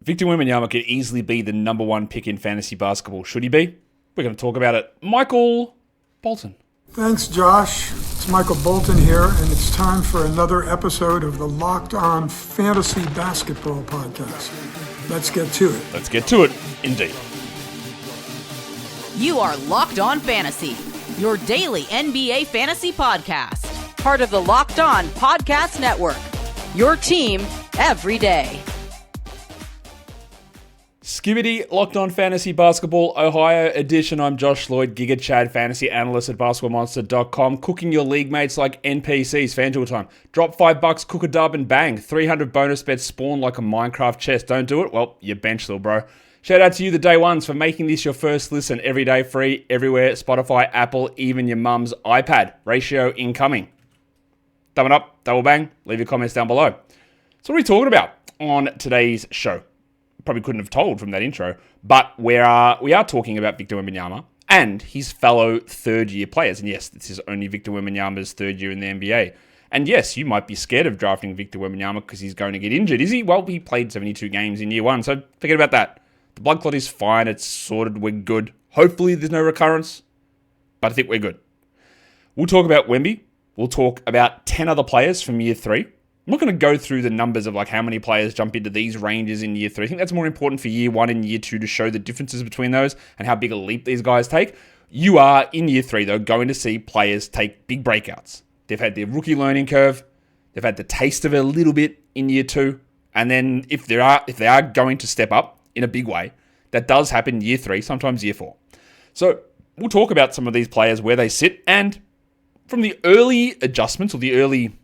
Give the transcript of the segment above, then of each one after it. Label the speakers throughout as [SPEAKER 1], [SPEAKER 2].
[SPEAKER 1] Victor Wembanyama could easily be the number one pick in fantasy basketball. Should he be? We're going to talk about it. Michael Bolton.
[SPEAKER 2] Thanks, Josh. It's Michael Bolton here, and it's time for another episode of the Locked On Fantasy Basketball Podcast. Let's get to it.
[SPEAKER 1] Let's get to it, indeed.
[SPEAKER 3] You are Locked On Fantasy, your daily NBA fantasy podcast. Part of the Locked On Podcast Network, your team every day.
[SPEAKER 1] Skibbity, Locked On Fantasy Basketball, Ohio edition. I'm Josh Lloyd, Giga Chad, fantasy analyst at basketballmonster.com, cooking your league mates like NPCs. FanDuel time. Drop $5, cook a dub, and bang. 300 bonus bets spawn like a Minecraft chest. Don't do it? Well, you're bench, little bro. Shout out to you, the day ones, for making this your first listen every day, free, everywhere, Spotify, Apple, even your mum's iPad. Ratio incoming. Thumb it up, double bang, leave your comments down below. So what are we talking about on today's show? Probably couldn't have told from that intro, but we are talking about Victor Wembanyama and his fellow third-year players. And yes, this is only Victor Wembanyama's third year in the NBA. And yes, you might be scared of drafting Victor Wembanyama because he's going to get injured. Is he? Well, he played 72 games in year one, so forget about that. The blood clot is fine. It's sorted. We're good. Hopefully there's no recurrence, but I think we're good. We'll talk about Wemby. We'll talk about 10 other players from year three. I'm not going to go through the numbers of like how many players jump into these ranges in year three. I think that's more important for year one and year two to show the differences between those and how big a leap these guys take. You are, in year three, though, going to see players take big breakouts. They've had their rookie learning curve. They've had the taste of it a little bit in year two. And then if they are going to step up in a big way, that does happen in year three, sometimes year four. So we'll talk about some of these players, where they sit, and from the early adjustments or the early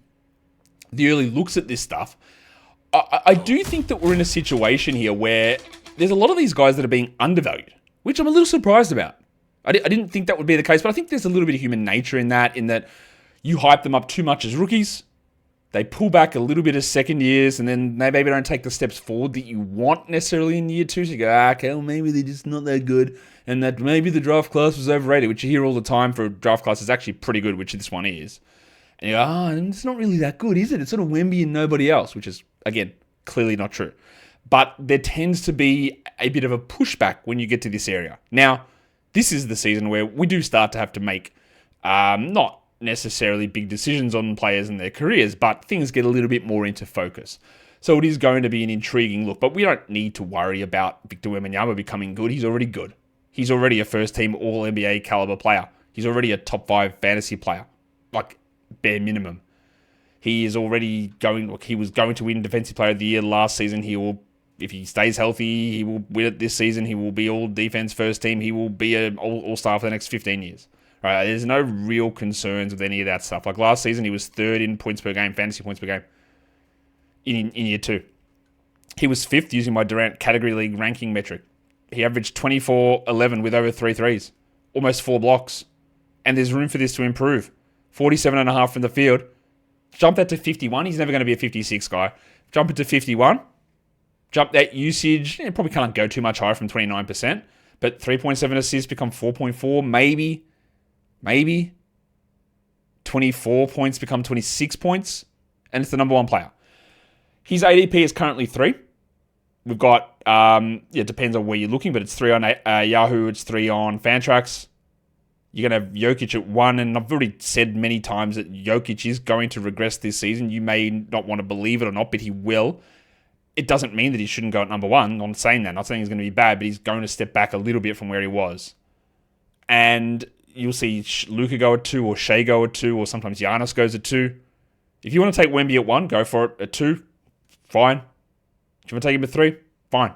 [SPEAKER 1] looks at this stuff, I do think that we're in a situation here where there's a lot of these guys that are being undervalued, which I'm a little surprised about. I didn't think that would be the case, but I think there's a little bit of human nature in that you hype them up too much as rookies, they pull back a little bit as second years, and then they maybe don't take the steps forward that you want necessarily in year two. So you go, okay, well, maybe they're just not that good, and that maybe the draft class was overrated, which you hear all the time for a draft class is actually pretty good, which this one is. And you go, it's not really that good, is it? It's sort of Wemby and nobody else, which is, again, clearly not true. But there tends to be a bit of a pushback when you get to this area. Now, this is the season where we do start to have to make not necessarily big decisions on players and their careers, but things get a little bit more into focus. So it is going to be an intriguing look, but we don't need to worry about Victor Wembanyama becoming good. He's already good. He's already a first-team All-NBA caliber player. He's already a top-5 fantasy player, like bare minimum. He is already he was going to win Defensive Player of the Year last season. He will, if he stays healthy, he will win it this season. He will be all-defense first team. He will be an all-star for the next 15 years. Right, there's no real concerns with any of that stuff. Like last season, he was third in points per game, fantasy points per game, in year two. He was fifth using my Durant category league ranking metric. He averaged 24-11 with over 3 threes, almost 4 blocks. And there's room for this to improve. 47.5 from the field. Jump that to 51. He's never going to be a 56 guy. Jump it to 51. Jump that usage. You probably can't go too much higher from 29%. But 3.7 assists become 4.4, maybe. 24 points become 26 points, and it's the number one player. His ADP is currently 3. We've got, it depends on where you're looking, but it's 3 on Yahoo, it's 3 on Fantrax. You're going to have Jokic at 1, and I've already said many times that Jokic is going to regress this season. You may not want to believe it or not, but he will. It doesn't mean that he shouldn't go at number 1. I'm not saying that. I'm not saying he's going to be bad, but he's going to step back a little bit from where he was. And you'll see Luka go at 2, or Shea go at 2, or sometimes Giannis goes at 2. If you want to take Wemby at 1, go for it. At 2, fine. If you want to take him at 3, fine.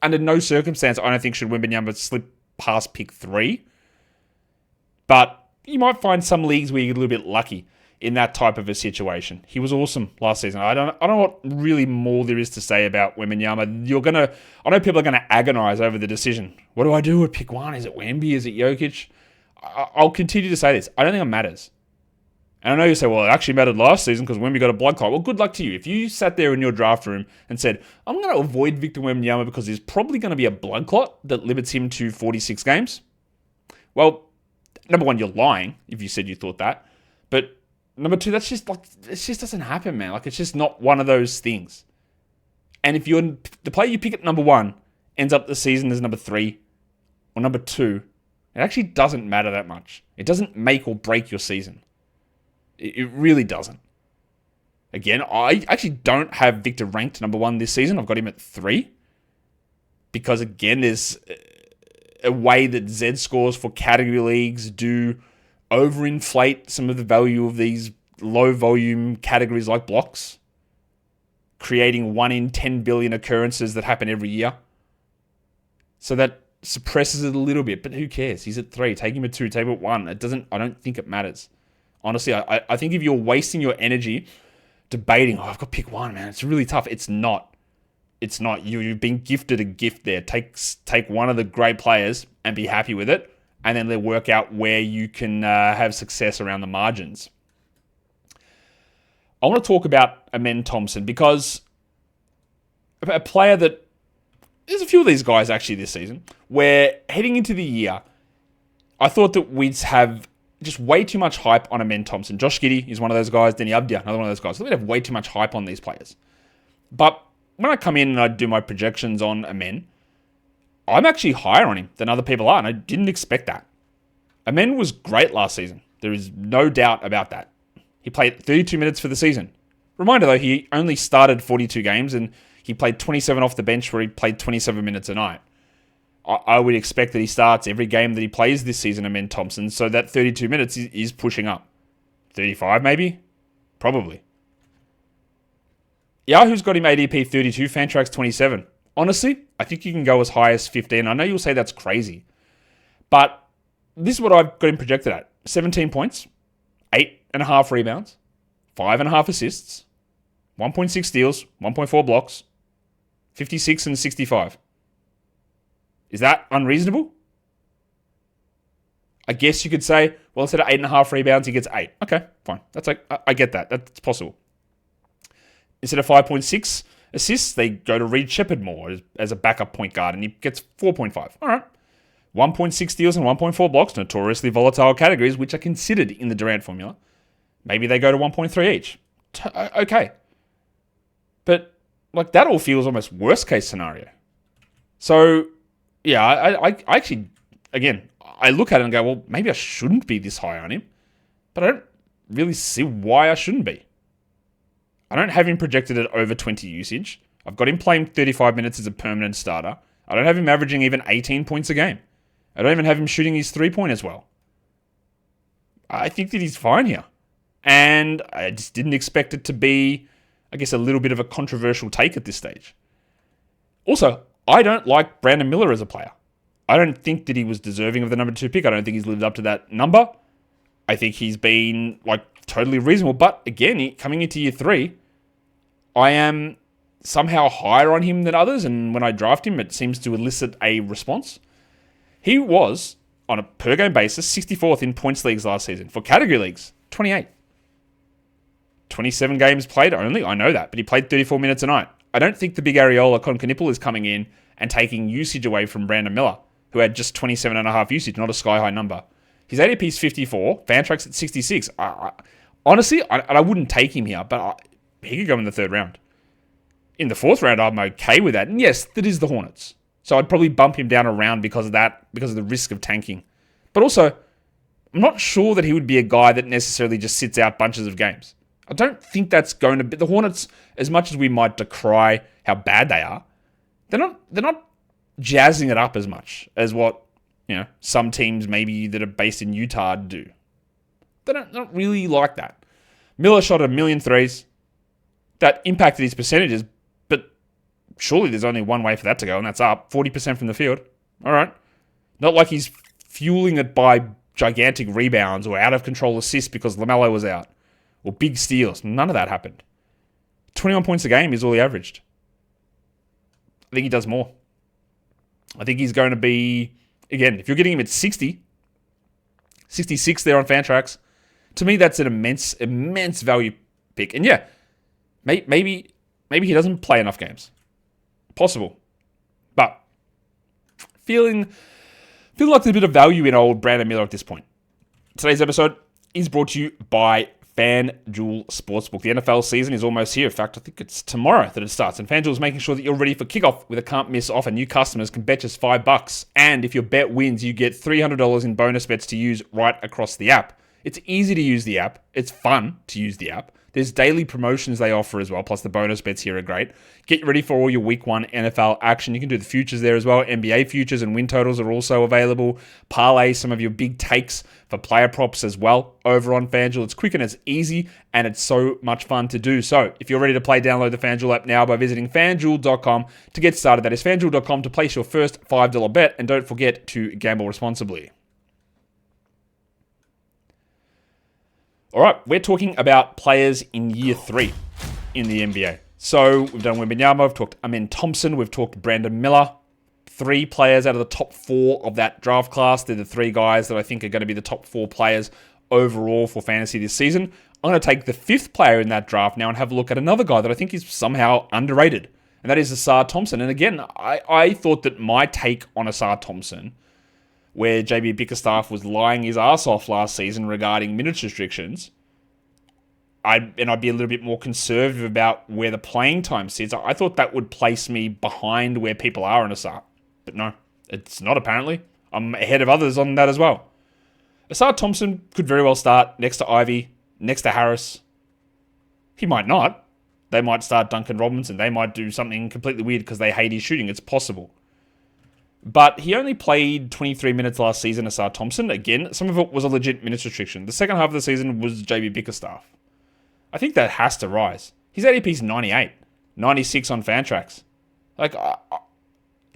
[SPEAKER 1] Under no circumstance, I don't think should Wembanyama slip past pick 3. But you might find some leagues where you get a little bit lucky in that type of a situation. He was awesome last season. I don't know what really more there is to say about Wembanyama. I know people are going to agonize over the decision. What do I do at pick 1? Is it Wemby? Is it Jokic? I'll continue to say this. I don't think it matters. And I know you say, well, it actually mattered last season because Wemby got a blood clot. Well, good luck to you. If you sat there in your draft room and said, I'm going to avoid Victor Wembanyama because there's probably going to be a blood clot that limits him to 46 games. Well, number one, you're lying if you said you thought that. But number two, it just doesn't happen, man. Like, it's just not one of those things. And if the player you pick at number 1 ends up the season as number 3 or number 2, it actually doesn't matter that much. It doesn't make or break your season. It really doesn't. Again, I actually don't have Victor ranked number 1 this season. I've got him at 3. Because again, there's a way that Z scores for category leagues do overinflate some of the value of these low volume categories like blocks, creating 1 in 10 billion occurrences that happen every year. So that suppresses it a little bit, but who cares? He's at 3. Take him at 2, take him at 1. I don't think it matters. Honestly, I think if you're wasting your energy debating, I've got to pick 1, man, it's really tough. It's not. It's not. You've been gifted a gift there. Take one of the great players and be happy with it, and then let's work out where you can have success around the margins. I want to talk about Amen Thompson because a player that there's a few of these guys actually this season where heading into the year, I thought that we'd have just way too much hype on Amen Thompson. Josh Giddey is one of those guys. Denny Abdia, another one of those guys. So we'd have way too much hype on these players. But when I come in and I do my projections on Amen, I'm actually higher on him than other people are, and I didn't expect that. Amen was great last season. There is no doubt about that. He played 32 minutes for the season. Reminder though, he only started 42 games and he played 27 off the bench where he played 27 minutes a night. I would expect that he starts every game that he plays this season, Amen Thompson, so that 32 minutes is pushing up. 35 maybe? Probably. Yahoo's got him ADP 32, Fantrax 27. Honestly, I think you can go as high as 15. I know you'll say that's crazy, but this is what I've got him projected at. 17 points, 8.5 rebounds, 5.5 assists, 1.6 steals, 1.4 blocks, 56 and 65. Is that unreasonable? I guess you could say, well, instead of 8.5 rebounds, he gets 8. Okay, fine. That's like, I get that. That's possible. Instead of 5.6 assists, they go to Reed Shepherd more as a backup point guard, and he gets 4.5. All right. 1.6 steals and 1.4 blocks, notoriously volatile categories, which are considered in the Durant formula. Maybe they go to 1.3 each. Okay. But, like, that all feels almost worst case scenario. So, yeah, I actually, again, I look at it and go, well, maybe I shouldn't be this high on him. But I don't really see why I shouldn't be. I don't have him projected at over 20 usage. I've got him playing 35 minutes as a permanent starter. I don't have him averaging even 18 points a game. I don't even have him shooting his 3-point as well. I think that he's fine here. And I just didn't expect it to be, I guess, a little bit of a controversial take at this stage. Also, I don't like Brandon Miller as a player. I don't think that he was deserving of the number 2 pick. I don't think he's lived up to that number. I think he's been, like, totally reasonable. But, again, coming into year 3, I am somehow higher on him than others. And when I draft him, it seems to elicit a response. He was, on a per-game basis, 64th in points leagues last season. For category leagues, 28. 27 games played only, I know that, but he played 34 minutes a night. I don't think the big Areola Concanipple is coming in and taking usage away from Brandon Miller, who had just 27.5 usage, not a sky-high number. His ADP is 54, Fantrax at 66. Honestly, I wouldn't take him here, but he could go in the 3rd round. In the 4th round, I'm okay with that. And yes, that is the Hornets. So I'd probably bump him down a round because of that, because of the risk of tanking. But also, I'm not sure that he would be a guy that necessarily just sits out bunches of games. I don't think that's going to be... The Hornets, as much as we might decry how bad they are, they're not jazzing it up as much as what, some teams maybe that are based in Utah do. They don't really like that. Miller shot 1 million threes. That impacted his percentages, but surely there's only one way for that to go, and that's up. 40% from the field. All right. Not like he's fueling it by gigantic rebounds or out of control assists because LaMelo was out. Or big steals. None of that happened. 21 points a game is all he averaged. I think he does more. I think he's going to be, again, if you're getting him at 60, 66 there on Fantrax, to me that's an immense value pick. And yeah, maybe he doesn't play enough games. Possible. But feeling like there's a bit of value in old Brandon Miller at this point. Today's episode is brought to you by FanDuel Sportsbook. The NFL season is almost here. In fact, I think it's tomorrow that it starts. And FanDuel is making sure that you're ready for kickoff with a can't-miss offer. New customers can bet just $5. And if your bet wins, you get $300 in bonus bets to use right across the app. It's easy to use the app. It's fun to use the app. There's daily promotions they offer as well, plus the bonus bets here are great. Get ready for all your Week 1 NFL action. You can do the futures there as well. NBA futures and win totals are also available. Parlay some of your big takes for player props as well over on FanDuel. It's quick and it's easy, and it's so much fun to do. So if you're ready to play, download the FanDuel app now by visiting FanDuel.com to get started. That is FanDuel.com to place your first $5 bet, and don't forget to gamble responsibly. All right, we're talking about players in year 3 in the NBA. So we've done Wembanyama, we've talked Amen Thompson, we've talked Brandon Miller. 3 players out of the top 4 of that draft class. They're the 3 guys that I think are going to be the top 4 players overall for fantasy this season. I'm going to take the 5th player in that draft now and have a look at another guy that I think is somehow underrated, and that is Ausar Thompson. And again, I thought that my take on Ausar Thompson, where JB Bickerstaff was lying his ass off last season regarding minutes restrictions, I'd be a little bit more conservative about where the playing time sits. I thought that would place me behind where people are in Ausar. But no, it's not apparently. I'm ahead of others on that as well. Ausar Thompson could very well start next to Ivy, next to Harris. He might not. They might start Duncan Robinson. They might do something completely weird because they hate his shooting. It's possible. But he only played 23 minutes last season, Ausar Thompson. Again, some of it was a legit minutes restriction. The second half of the season was JB Bickerstaff. I think that has to rise. His ADP is 98, 96 on Fantrax.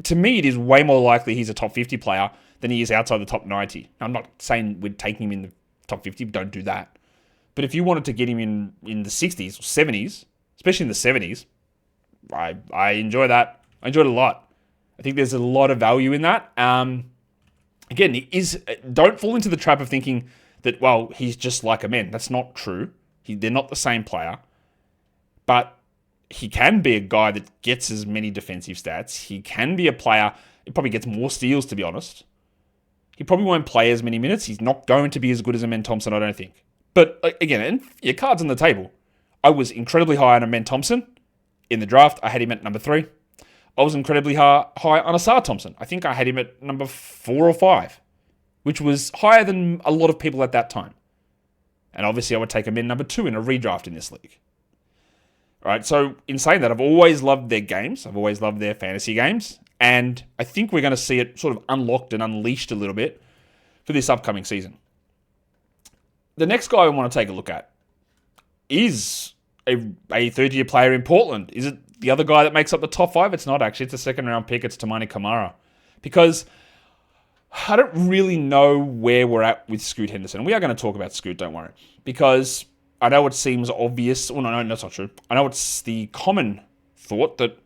[SPEAKER 1] To me, it is way more likely he's a top 50 player than he is outside the top 90. Now, I'm not saying we're taking him in the top 50. Don't do that. But if you wanted to get him in the 60s or 70s, especially in the 70s, I enjoy that. I enjoyed it a lot. I think there's a lot of value in that. Again, don't fall into the trap of thinking that, well, he's just like Amen. That's not true. They're not the same player. But he can be a guy that gets as many defensive stats. He can be a player. He probably gets more steals, to be honest. He probably won't play as many minutes. He's not going to be as good as Amen Thompson, I don't think. But again, and your cards on the table. I was incredibly high on Amen Thompson. In the draft, I had him at number 3. I was incredibly high on Ausar Thompson. I think I had him at number 4 or 5, which was higher than a lot of people at that time. And obviously, I would take him in number 2 in a redraft in this league. All right, so in saying that, I've always loved their games. I've always loved their fantasy games. And I think we're going to see it sort of unlocked and unleashed a little bit for this upcoming season. The next guy I want to take a look at is a third-year player in Portland. Is it the other guy that makes up the top 5? It's not, actually. It's a second-round pick. It's Toumani Camara. Because I don't really know where we're at with Scoot Henderson. We are going to talk about Scoot, don't worry. Because I know it seems obvious. Well, no, that's not true. I know it's the common thought that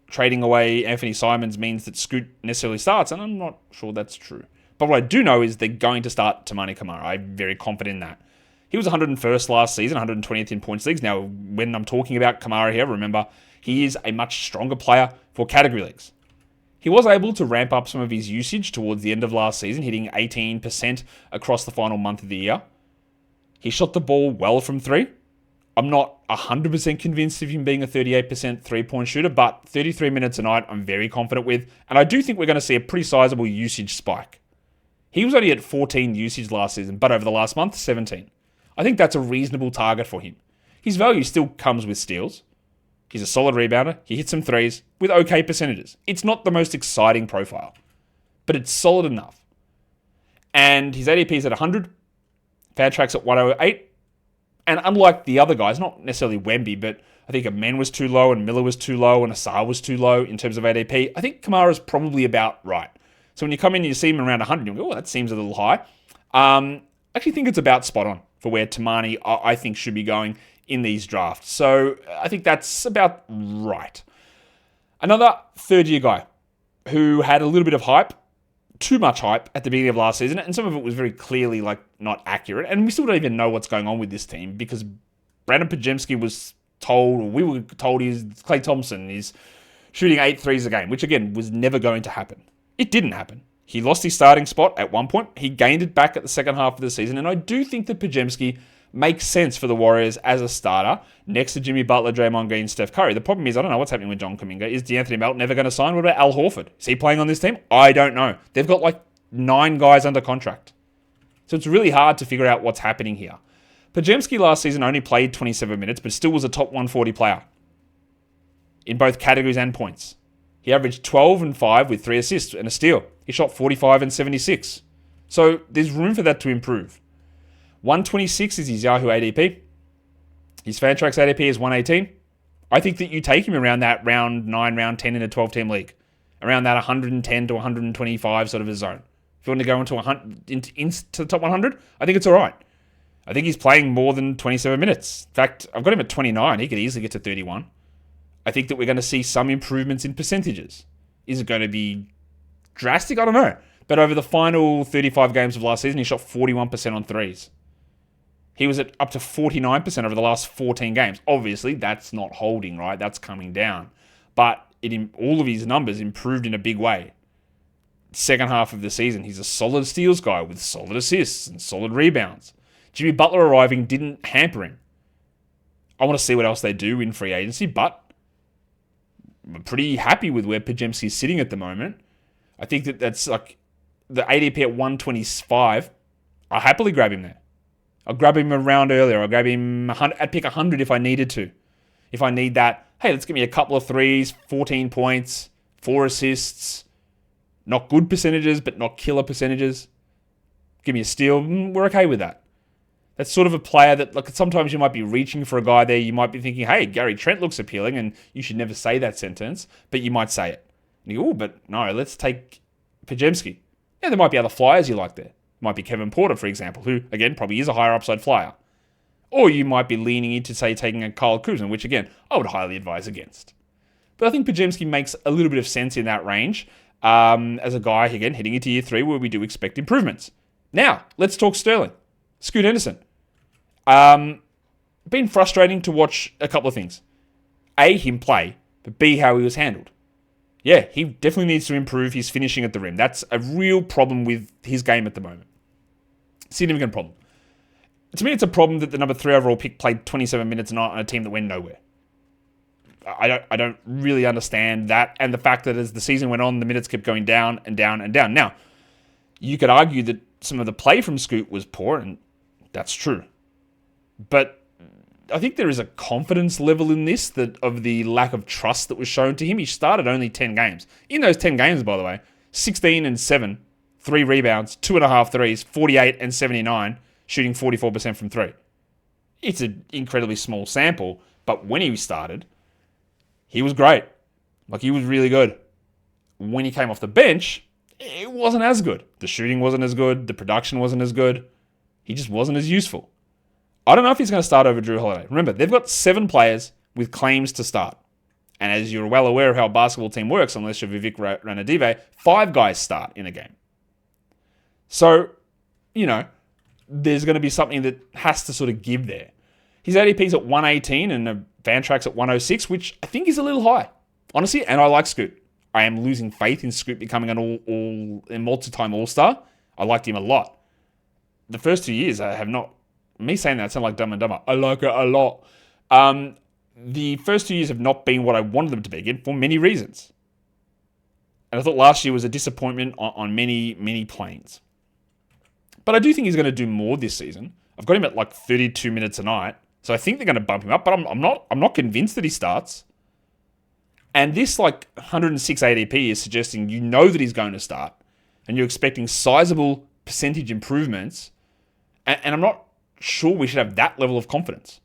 [SPEAKER 1] trading away Anthony Simons means that Scoot necessarily starts, and I'm not sure that's true. But what I do know is they're going to start Toumani Camara. I'm very confident in that. He was 101st last season, 120th in points leagues. Now, when I'm talking about Camara here, remember, he is a much stronger player for category leagues. He was able to ramp up some of his usage towards the end of last season, hitting 18% across the final month of the year. He shot the ball well from 3. I'm not 100% convinced of him being a 38% three-point shooter, but 33 minutes a night I'm very confident with, and I do think we're going to see a pretty sizable usage spike. He was only at 14 usage last season, but over the last month, 17. I think that's a reasonable target for him. His value still comes with steals. He's a solid rebounder. He hits some threes with okay percentages. It's not the most exciting profile, but it's solid enough. And his ADP is at 100. Fantrax at 108. And unlike the other guys, not necessarily Wemby, but I think Amen was too low and Miller was too low and Ausar was too low in terms of ADP, I think Kamara's probably about right. So when you come in and you see him around 100, you go, oh, that seems a little high. I actually think it's about spot on for where Toumani, I think, should be going in these drafts. So I think that's about right. Another third-year guy who had a little bit of hype, too much hype at the beginning of last season, and some of it was very clearly not accurate. And we still don't even know what's going on with this team because Brandin Podziemski was told, or we were told, he's Klay Thompson is shooting 8 threes a game, which again was never going to happen. It didn't happen. He lost his starting spot at one point. He gained it back at the second half of the season, and I do think that Podziemski makes sense for the Warriors as a starter next to Jimmy Butler, Draymond Green, Steph Curry. The problem is, I don't know what's happening with John Kuminga. Is DeAnthony Melton never going to sign? What about Al Horford? Is he playing on this team? I don't know. They've got like 9 guys under contract. So it's really hard to figure out what's happening here. Podziemski last season only played 27 minutes, but still was a top 140 player in both categories and points. He averaged 12 and 5 with 3 assists and a steal. He shot 45 and 76. So there's room for that to improve. 126 is his Yahoo ADP. His Fantrax ADP is 118. I think that you take him around that round 9, round 10 in a 12-team league. Around that 110 to 125 sort of a zone. If you want to go into the top 100, I think it's all right. I think he's playing more than 27 minutes. In fact, I've got him at 29. He could easily get to 31. I think that we're going to see some improvements in percentages. Is it going to be drastic? I don't know. But over the final 35 games of last season, he shot 41% on threes. He was at up to 49% over the last 14 games. Obviously, that's not holding, right? That's coming down. But all of his numbers improved in a big way. Second half of the season, he's a solid steals guy with solid assists and solid rebounds. Jimmy Butler arriving didn't hamper him. I want to see what else they do in free agency, but I'm pretty happy with where Podziemski is sitting at the moment. I think that's like the ADP at 125. I'll happily grab him there. I'll grab him a round earlier. I'll grab him, I'd pick 100 if I needed to. If I need that, hey, let's give me a couple of threes, 14 points, 4 assists. Not good percentages, but not killer percentages. Give me a steal. We're okay with that. That's sort of a player that, like, sometimes you might be reaching for a guy there. You might be thinking, hey, Gary Trent looks appealing, and you should never say that sentence, but you might say it. And you go, oh, but no, let's take Podziemski. Yeah, there might be other flyers you like there. It might be Kevin Porter, for example, who, again, probably is a higher upside flyer. Or you might be leaning into, say, taking a Kyle Kuzma, which, again, I would highly advise against. But I think Podziemski makes a little bit of sense in that range as a guy, again, heading into year 3 where we do expect improvements. Now, let's talk Sterling. Scoot Henderson. Been frustrating to watch a couple of things. A, him play, but B, how he was handled. Yeah, he definitely needs to improve his finishing at the rim. That's a real problem with his game at the moment. Significant problem. To me, it's a problem that the number 3 overall pick played 27 minutes a night on a team that went nowhere. I don't really understand that, and the fact that as the season went on, the minutes kept going down and down and down. Now, you could argue that some of the play from Scoot was poor, and that's true. But I think there is a confidence level in this that of the lack of trust that was shown to him. He started only 10 games. In those 10 games, by the way, 16 and 7, 3 rebounds, 2.5 threes, 48 and 79, shooting 44% from 3. It's an incredibly small sample, but when he started, he was great. Like, he was really good. When he came off the bench, it wasn't as good. The shooting wasn't as good. The production wasn't as good. He just wasn't as useful. I don't know if he's going to start over Drew Holiday. Remember, they've got 7 players with claims to start. And as you're well aware of how a basketball team works, unless you're Vivek Ranadive, 5 guys start in a game. So, there's going to be something that has to sort of give there. His ADP's at 118 and a Fantrax at 106, which I think is a little high, honestly, and I like Scoot. I am losing faith in Scoot becoming a multi-time All-Star. I liked him a lot. The first 2 years, I have not... Me saying that sounds like Dumb and Dumber. I like it a lot. The first 2 years have not been what I wanted them to be, again, for many reasons. And I thought last year was a disappointment on many, many planes. But I do think he's going to do more this season. I've got him at like 32 minutes a night. So I think they're going to bump him up, but I'm not convinced that he starts. And this like 106 ADP is suggesting that he's going to start, and you're expecting sizable percentage improvements, and I'm not sure we should have that level of confidence.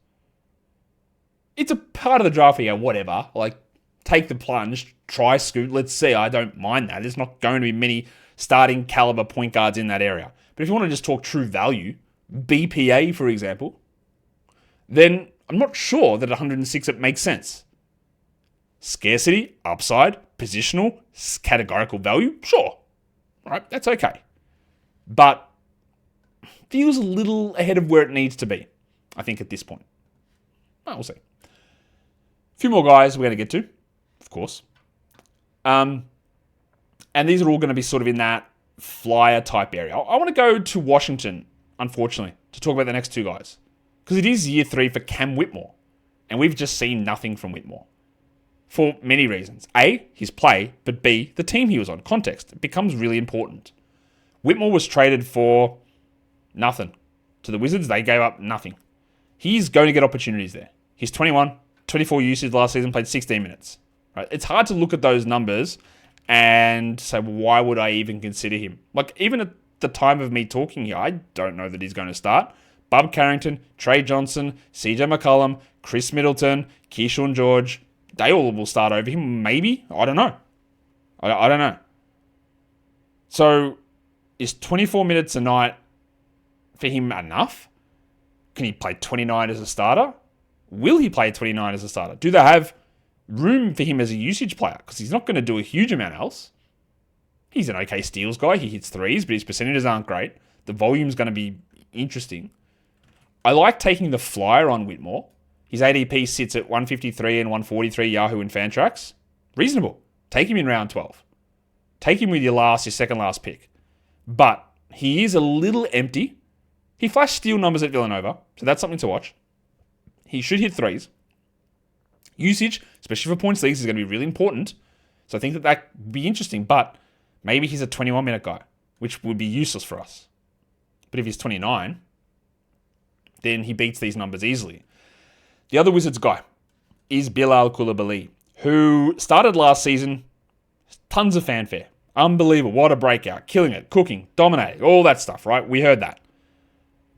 [SPEAKER 1] It's a part of the draft here, whatever. Like, take the plunge, try Scoot, let's see. I don't mind that. There's not going to be many starting caliber point guards in that area. But if you want to just talk true value, BPA, for example, then I'm not sure that 106 it makes sense. Scarcity, upside, positional, categorical value, sure. All right, that's okay. But feels a little ahead of where it needs to be, I think, at this point. Well, we'll see. A few more guys we're going to get to, of course. And these are all going to be sort of in that flyer type area. I want to go to Washington, unfortunately, to talk about the next 2 guys. Because it is year 3 for Cam Whitmore. And we've just seen nothing from Whitmore. For many reasons. A, his play, but B, the team he was on. Context. It becomes really important. Whitmore was traded for nothing. To the Wizards, they gave up nothing. He's going to get opportunities there. He's 21, 24 usage last season, played 16 minutes. Right? It's hard to look at those numbers and say, well, why would I even consider him? Like, even at the time of me talking here, I don't know that he's going to start. Bub Carrington, Trey Johnson, CJ McCollum, Chris Middleton, Keyonte George, they all will start over him, maybe. I don't know. I don't know. So, is 24 minutes a night for him enough? Can he play 29 as a starter? Will he play 29 as a starter? Do they have room for him as a usage player? Because he's not going to do a huge amount else. He's an okay steals guy. He hits threes, but his percentages aren't great. The volume's going to be interesting. I like taking the flyer on Whitmore. His ADP sits at 153 and 143 Yahoo and Fantrax. Reasonable. Take him in round 12. Take him with your second last pick. But he is a little empty. He flashed steal numbers at Villanova, so that's something to watch. He should hit threes. Usage, especially for points leagues, is going to be really important. So I think that would be interesting. But maybe he's a 21-minute guy, which would be useless for us. But if he's 29, then he beats these numbers easily. The other Wizards guy is Bilal Coulibaly, who started last season, tons of fanfare. Unbelievable. What a breakout. Killing it. Cooking. Dominating. All that stuff, right? We heard that.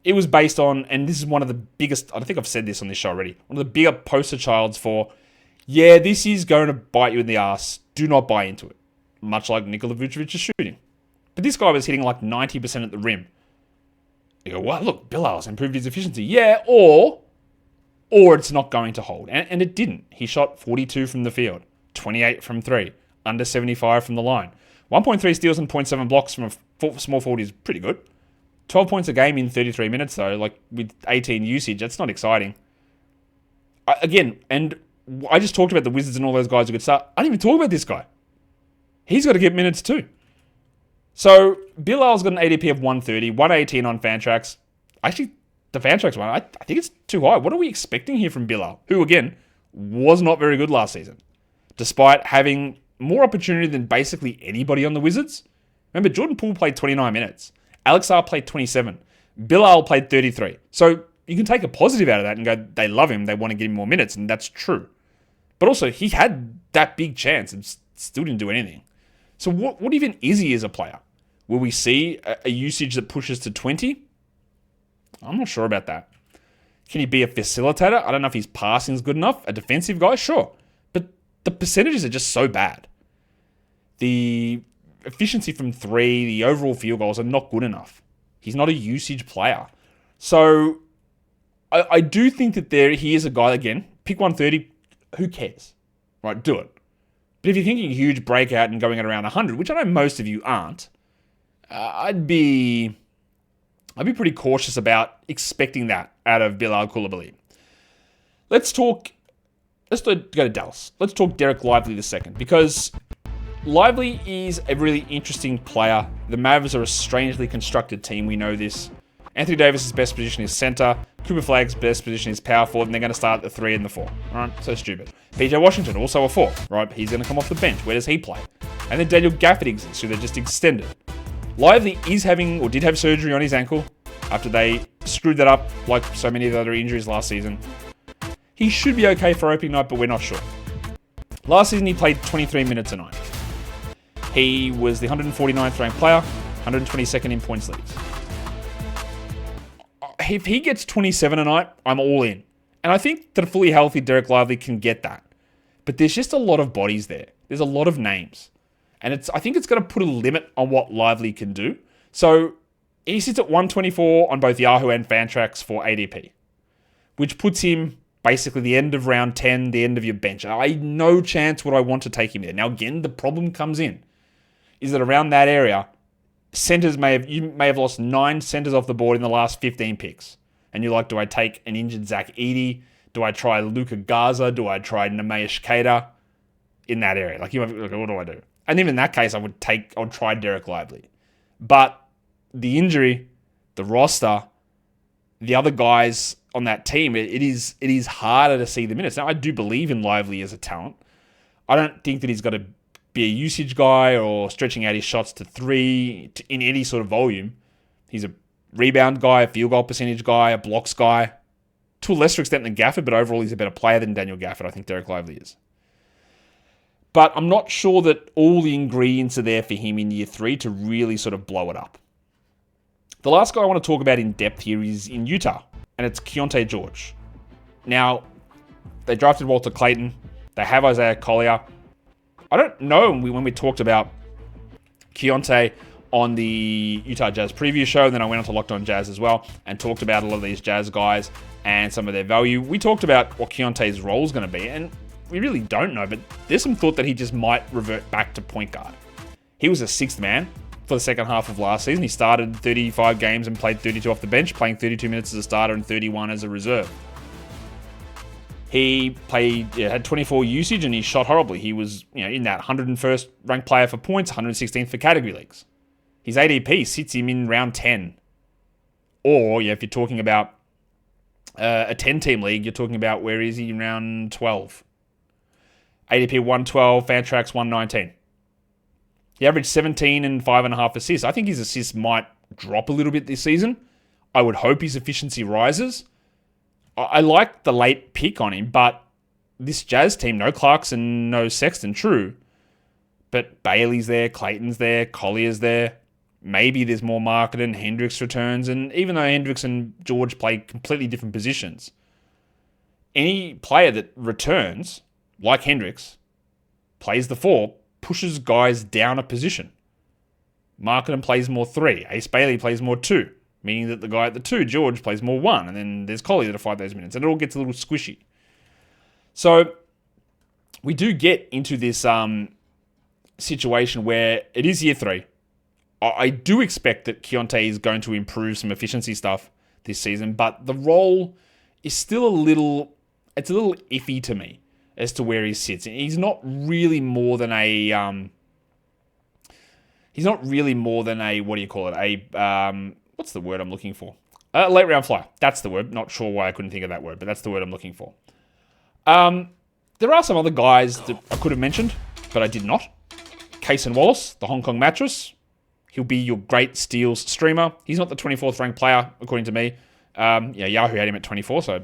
[SPEAKER 1] It was based on, and this is one of the biggest, I don't think I've said this on this show already, one of the bigger poster childs for, yeah, this is going to bite you in the ass. Do not buy into it. Much like Nikola Vucevic's shooting. But this guy was hitting like 90% at the rim. You go, well, look, Bilal's improved his efficiency. Yeah, or it's not going to hold. And it didn't. He shot 42 from the field, 28 from 3, under 75 from the line. 1.3 steals and 0.7 blocks from a small forward is pretty good. 12 points a game in 33 minutes, though, like with 18 usage, that's not exciting. And I just talked about the Wizards and all those guys who could start. I didn't even talk about this guy. He's got to get minutes too. So, Bilal's got an ADP of 130, 118 on Fantrax. Actually, the Fantrax one, I think it's too high. What are we expecting here from Bilal? Who, again, was not very good last season. Despite having more opportunity than basically anybody on the Wizards. Remember, Jordan Poole played 29 minutes. Alex R played 27. Bilal played 33. So you can take a positive out of that and go, they love him, they want to give him more minutes, and that's true. But also, he had that big chance and still didn't do anything. So what even is he as a player? Will we see a usage that pushes to 20? I'm not sure about that. Can he be a facilitator? I don't know if his passing is good enough. A defensive guy? Sure. But the percentages are just so bad. The efficiency from 3, the overall field goals are not good enough. He's not a usage player. So I do think that he is a guy, again, pick 130, who cares? Right, do it. But if you're thinking huge breakout and going at around 100, which I know most of you aren't, I'd be pretty cautious about expecting that out of Bilal Coulibaly. Let's go to Dallas. Let's talk Dereck Lively II, because Lively is a really interesting player. The Mavs are a strangely constructed team. We know this. Anthony Davis' best position is center. Cooper Flagg's best position is power forward, and they're going to start at the 3 and the 4. Right? So stupid. PJ Washington, also a 4. Right? He's going to come off the bench. Where does he play? And then Daniel Gafford exists, who they just extended. Lively did have surgery on his ankle after they screwed that up like so many of the other injuries last season. He should be okay for opening night, but we're not sure. Last season, he played 23 minutes a night. He was the 149th ranked player, 122nd in points leagues. If he gets 27 a night, I'm all in. And I think that a fully healthy Dereck Lively can get that. But there's just a lot of bodies there. There's a lot of names. And I think it's going to put a limit on what Lively can do. So he sits at 124 on both Yahoo and Fantrax for ADP, which puts him basically the end of round 10, the end of your bench. No chance would I want to take him there. Now, again, the problem comes in is that around that area, centers you may have lost 9 centers off the board in the last 15 picks. And you're like, do I take an injured Zach Edey? Do I try Luka Garza? Do I try Nemesh Keita in that area? Like, what do I do? And even in that case, I would try Dereck Lively. But the injury, the roster, the other guys on that team, it is harder to see the minutes. Now, I do believe in Lively as a talent. I don't think that he's got to be a usage guy or stretching out his shots to 3 in any sort of volume. He's a rebound guy, a field goal percentage guy, a blocks guy. To a lesser extent than Gafford, but overall he's a better player than Daniel Gafford. I think Dereck Lively is. But I'm not sure that all the ingredients are there for him in year 3 to really sort of blow it up. The last guy I want to talk about in depth here is in Utah, and it's Keyonte George. Now, they drafted Walter Clayton. They have Isaiah Collier. I don't know when we talked about Keyonte on the Utah Jazz preview show, and then I went on to Locked On Jazz as well and talked about a lot of these Jazz guys and some of their value. We talked about what Keontae's role is going to be, and we really don't know, but there's some thought that he just might revert back to point guard. He was a sixth man for the second half of last season. He started 35 games and played 32 off the bench, playing 32 minutes as a starter and 31 as a reserve. He had 24 usage and he shot horribly. He was in that 101st ranked player for points, 116th for category leagues. His ADP sits him in round 10. Or if you're talking about a 10-team league, you're talking about where is he in round 12? ADP 112, Fantrax 119. He averaged 17 and 5.5 assists. I think his assists might drop a little bit this season. I would hope his efficiency rises. I like the late pick on him, but this Jazz team, no Clarkson, no Sexton, true. But Bailey's there, Clayton's there, Collier's there. Maybe there's more market and Hendricks returns. And even though Hendricks and George play completely different positions, any player that returns, like Hendricks, plays the 4, pushes guys down a position. Markkanen plays more 3. Ace Bailey plays more 2. Meaning that the guy at the 2, George, plays more 1. And then there's Collier to fight those minutes. And it all gets a little squishy. So we do get into this situation where it is year 3. I do expect that Keyonte is going to improve some efficiency stuff this season. But the role is still a little iffy to me as to where he sits. He's not really more than a what do you call it? What's the word I'm looking for? Late round flyer. That's the word. Not sure why I couldn't think of that word, but that's the word I'm looking for. There are some other guys that I could have mentioned, but I did not. Cason Wallace, the Hong Kong mattress. He'll be your great steals streamer. He's not the 24th ranked player, according to me. Yahoo had him at 24, so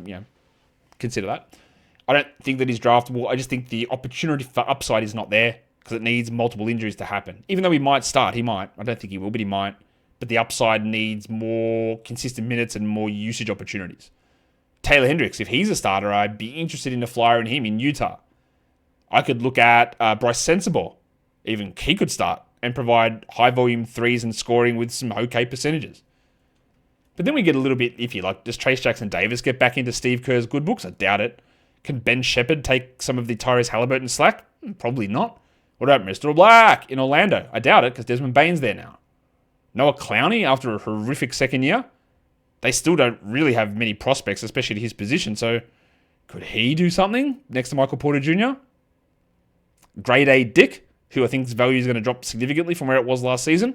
[SPEAKER 1] consider that. I don't think that he's draftable. I just think the opportunity for upside is not there because it needs multiple injuries to happen. Even though he might start, he might. I don't think he will, but he might. But the upside needs more consistent minutes and more usage opportunities. Taylor Hendricks, if he's a starter, I'd be interested in a flyer in him in Utah. I could look at Bryce Sensabaugh. Even he could start and provide high-volume threes and scoring with some okay percentages. But then we get a little bit iffy. Like, does Trace Jackson-Davis get back into Steve Kerr's good books? I doubt it. Can Ben Shepherd take some of the Tyrese Halliburton slack? Probably not. What about Mr. Black in Orlando? I doubt it because Desmond Bane's there now. Noah Clowney after a horrific second year? They still don't really have many prospects, especially at his position. So could he do something next to Michael Porter Jr.? Grade A Dick, who I think's value is going to drop significantly from where it was last season.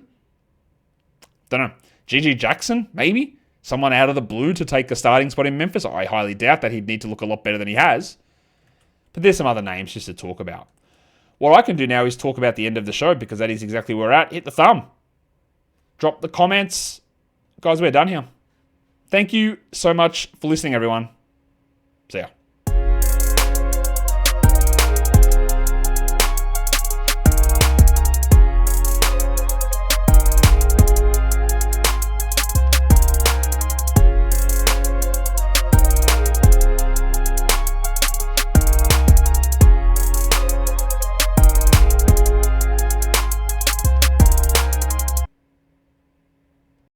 [SPEAKER 1] Don't know. G.G. Jackson, maybe? Someone out of the blue to take a starting spot in Memphis? I highly doubt that. He'd need to look a lot better than he has. But there's some other names just to talk about. What I can do now is talk about the end of the show because that is exactly where we're at. Hit the thumb. Drop the comments. Guys, we're done here. Thank you so much for listening, everyone. See ya.